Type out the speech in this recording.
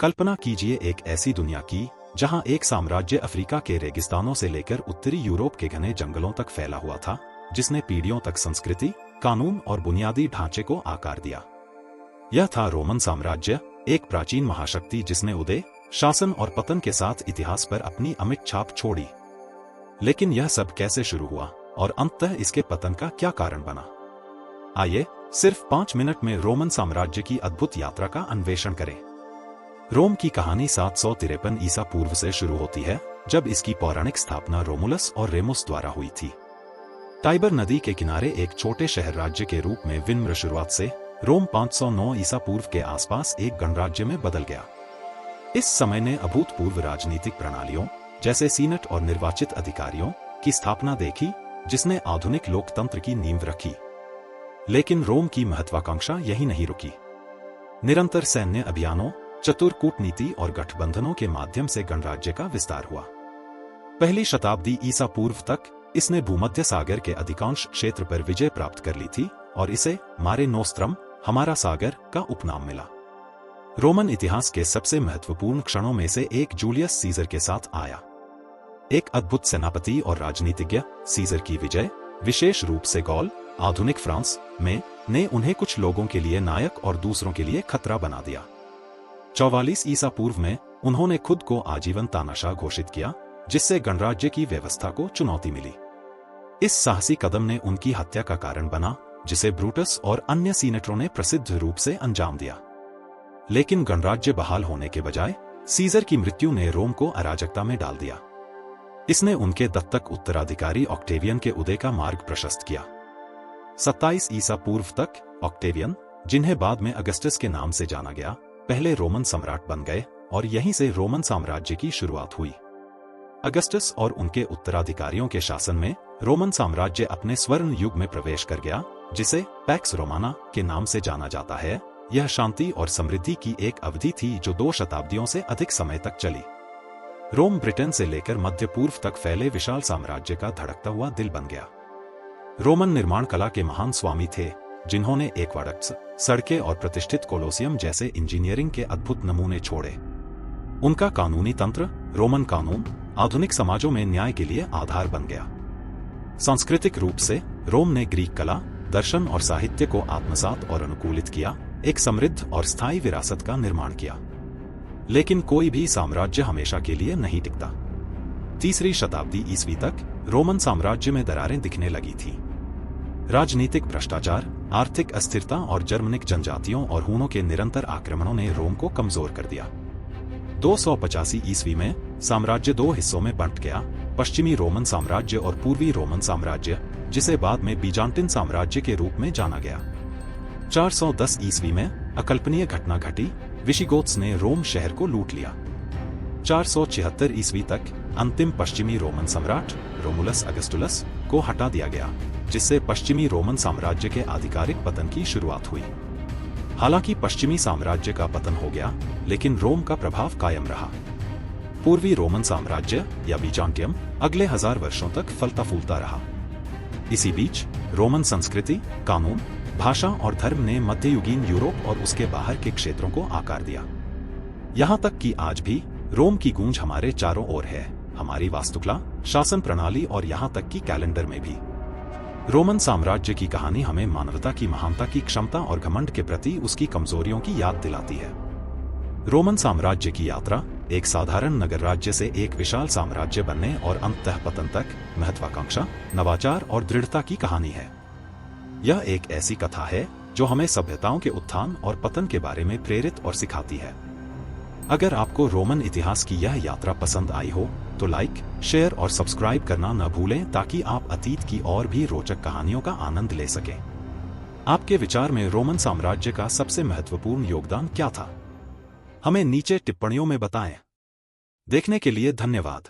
कल्पना कीजिए एक ऐसी दुनिया की जहां एक साम्राज्य अफ्रीका के रेगिस्तानों से लेकर उत्तरी यूरोप के घने जंगलों तक फैला हुआ था, जिसने पीढ़ियों तक संस्कृति, कानून और बुनियादी ढांचे को आकार दिया। यह था रोमन साम्राज्य, एक प्राचीन महाशक्ति जिसने उदय, शासन और पतन के साथ इतिहास पर अपनी अमिट छाप छोड़ी। लेकिन यह सब कैसे शुरू हुआ और अंततः इसके पतन का क्या कारण बना? आइए सिर्फ 5 मिनट में रोमन साम्राज्य की अद्भुत यात्रा का अन्वेषण करें। रोम की कहानी 753 ईसा पूर्व से शुरू होती है, जब इसकी पौराणिक स्थापना रोमुलस और रेमुस द्वारा हुई थी। टाइबर नदी के किनारे एक छोटे शहर राज्य के रूप में विनम्र शुरुआत से रोम 509 ईसा पूर्व के आसपास एक गणराज्य में बदल गया। इस समय ने अभूतपूर्व राजनीतिक प्रणालियों जैसे सीनेट और निर्वाचित अधिकारियों की स्थापना देखी, जिसने आधुनिक लोकतंत्र की नींव रखी। लेकिन रोम की महत्वाकांक्षा यही नहीं रुकी। निरंतर सैन्य अभियानों, चतुर कूटनीति और गठबंधनों के माध्यम से गणराज्य का विस्तार हुआ। पहली शताब्दी ईसा पूर्व तक इसने भूमध्य सागर के अधिकांश क्षेत्र पर विजय प्राप्त कर ली थी और इसे मारे नोस्त्रम, हमारा सागर, का उपनाम मिला। रोमन इतिहास के सबसे महत्वपूर्ण क्षणों में से एक जूलियस सीजर के साथ आया। एक अद्भुत सेनापति और राजनीतिज्ञ, सीजर की विजय, विशेष रूप से गॉल, आधुनिक फ्रांस में, ने उन्हें कुछ लोगों के लिए नायक और दूसरों के लिए खतरा बना दिया। 44 ईसा पूर्व में उन्होंने खुद को आजीवन तानाशाह घोषित किया, जिससे गणराज्य की व्यवस्था को चुनौती मिली। इस साहसी कदम ने उनकी हत्या का कारण बना, जिसे ब्रूटस और अन्य सीनेटरों ने प्रसिद्ध रूप से अंजाम दिया। लेकिन गणराज्य बहाल होने के बजाय सीजर की मृत्यु ने रोम को अराजकता में डाल दिया। इसने उनके दत्तक उत्तराधिकारी ऑक्टेवियन के उदय का मार्ग प्रशस्त किया। 27 ईसा पूर्व तक ऑक्टेवियन, जिन्हें बाद में अगस्टस के नाम से जाना गया, पहले रोमन सम्राट बन गए और यहीं से रोमन साम्राज्य की शुरुआत हुई। अगस्टस और उनके उत्तराधिकारियों के शासन में रोमन साम्राज्य अपने स्वर्ण युग में प्रवेश कर गया, जिसे पैक्स रोमाना के नाम से जाना जाता है। यह शांति और समृद्धि की एक अवधि थी जो 2 शताब्दियों से अधिक समय तक चली। रोम ब्रिटेन से लेकर मध्य पूर्व तक फैले विशाल साम्राज्य का धड़कता हुआ दिल बन गया। रोमन निर्माण कला के महान स्वामी थे, जिन्होंने एक्वाडक्ट्स, सड़कें और प्रतिष्ठित कोलोसियम जैसे इंजीनियरिंग के अद्भुत नमूने छोड़े। उनका कानूनी तंत्र, रोमन कानून, आधुनिक समाजों में न्याय के लिए आधार बन गया। सांस्कृतिक रूप से रोम ने ग्रीक कला, दर्शन और साहित्य को आत्मसात और अनुकूलित किया, एक समृद्ध और स्थायी विरासत का निर्माण किया। लेकिन कोई भी साम्राज्य हमेशा के लिए नहीं टिकता। 3री शताब्दी ईस्वी तक रोमन साम्राज्य में दरारें दिखने लगी थी। राजनीतिक भ्रष्टाचार, आर्थिक अस्थिरता और जर्मनिक जनजातियों और हूणों के निरंतर आक्रमणों ने रोम को कमजोर कर दिया। 285 ईस्वी में साम्राज्य 2 हिस्सों में बंट गया, पश्चिमी रोमन साम्राज्य और पूर्वी रोमन साम्राज्य, जिसे बाद में बीजांटिन साम्राज्य के रूप में जाना गया। 410 ईस्वी में अकल्पनीय घटना घटी, विशिगोथ्स ने रोम शहर को लूट लिया। 476 ईस्वी तक अंतिम पश्चिमी रोमन सम्राट रोमुलस अगस्टुलस को हटा दिया गया, जिससे पश्चिमी रोमन साम्राज्य के आधिकारिक पतन की शुरुआत हुई। हालांकि पश्चिमी साम्राज्य का पतन हो गया, लेकिन रोम का प्रभाव कायम रहा। पूर्वी रोमन साम्राज्य या बीजांटियम अगले 1000 वर्षों तक फलता फूलता रहा। इसी बीच रोमन संस्कृति, कानून, भाषा और धर्म ने मध्ययुगीन यूरोप और उसके बाहर के क्षेत्रों को आकार दिया। यहाँ तक कि आज भी रोम की गूंज हमारे चारों ओर है, हमारी वास्तुकला, शासन प्रणाली और यहाँ तक कि कैलेंडर में भी। रोमन साम्राज्य की कहानी हमें मानवता की महानता की क्षमता और घमंड के प्रति उसकी कमजोरियों की याद दिलाती है। रोमन साम्राज्य की यात्रा एक साधारण नगर राज्य से एक विशाल साम्राज्य बनने और अंततः पतन तक महत्वाकांक्षा, नवाचार और दृढ़ता की कहानी है। यह एक ऐसी कथा है जो हमें सभ्यताओं के उत्थान और पतन के बारे में प्रेरित और सिखाती है। अगर आपको रोमन इतिहास की यह यात्रा पसंद आई हो तो लाइक, शेयर और सब्सक्राइब करना न भूलें, ताकि आप अतीत की और भी रोचक कहानियों का आनंद ले सकें। आपके विचार में रोमन साम्राज्य का सबसे महत्वपूर्ण योगदान क्या था? हमें नीचे टिप्पणियों में बताएं। देखने के लिए धन्यवाद।